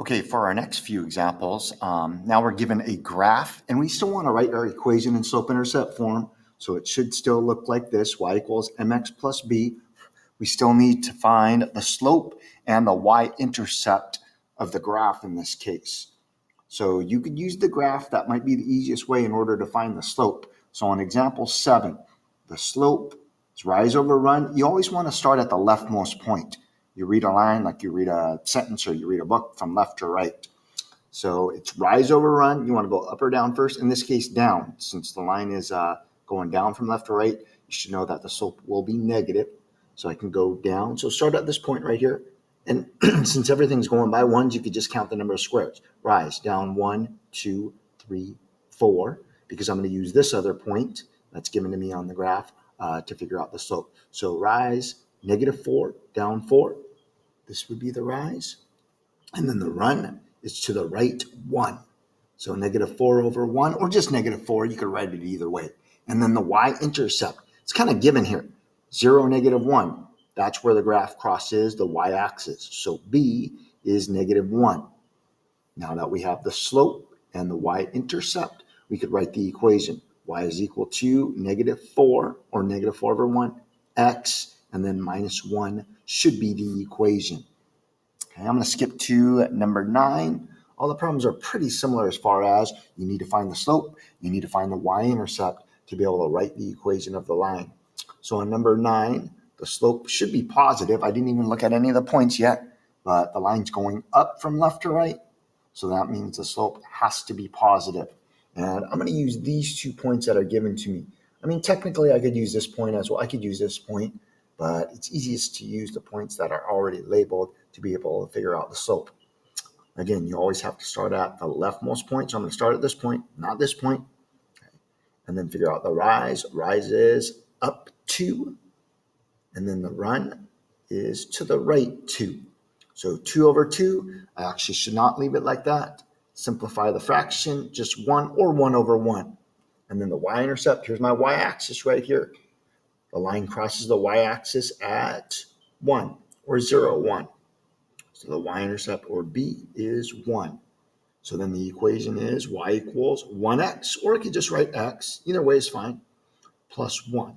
Okay, for our next few examples, now we're given a graph, and we still want to write our equation in slope-intercept form. So it should still look like this: y equals mx plus b. We still need to find the slope and the y-intercept of the graph in this case. So you could use the graph. That might be the easiest way in order to find the slope. So on example 7, the slope is rise over run. You always want to start at the leftmost point. You read a line like you read a sentence or you read a book from left to right. So it's rise over run. You want to go up or down first. In this case, down. Since the line is going down from left to right, you should know that the slope will be negative. So I can go down. So start at this point right here. And since everything's going by ones, you could just count the number of squares. Rise, down 1, 2, 3, 4, because I'm going to use this other point that's given to me on the graph to figure out the slope. So rise, -4, down 4. This would be the rise. And then the run is to the right 1. So -4 over 1, or just -4. You could write it either way. And then the y-intercept. It's kind of given here. 0, -1. That's where the graph crosses the y-axis. So B is -1. Now that we have the slope and the y-intercept, we could write the equation. Y is equal to -4, or -4 over 1, x, and then -1 should be the equation. Okay, I'm going to skip to number 9. All the problems are pretty similar as far as you need to find the slope, you need to find the y-intercept to be able to write the equation of the line. So on number 9, the slope should be positive. I didn't even look at any of the points yet, but the line's going up from left to right. So that means the slope has to be positive. And I'm going to use these 2 points that are given to me. I mean, technically, I could use this point as well. I could use this point, but it's easiest to use the points that are already labeled to be able to figure out the slope. Again, you always have to start at the leftmost point. So I'm going to start at this point, not this point. Okay. And then figure out the rise. Rise is up 2. And then the run is to the right 2. So 2 over 2, I actually should not leave it like that. Simplify the fraction, just 1 or 1 over 1. And then the y-intercept, here's my y-axis right here. The line crosses the y-axis at 1 or 0, 1. So the y-intercept, or B, is 1. So then the equation is y equals 1x, or I could just write x, either way is fine, plus 1.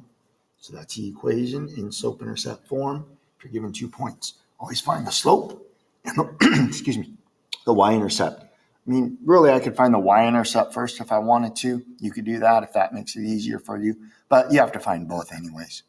So that's the equation in slope-intercept form if you're given 2 points. Always find the slope and the, the y-intercept. I mean, really, I could find the y-intercept first if I wanted to. You could do that if that makes it easier for you, but you have to find both anyways.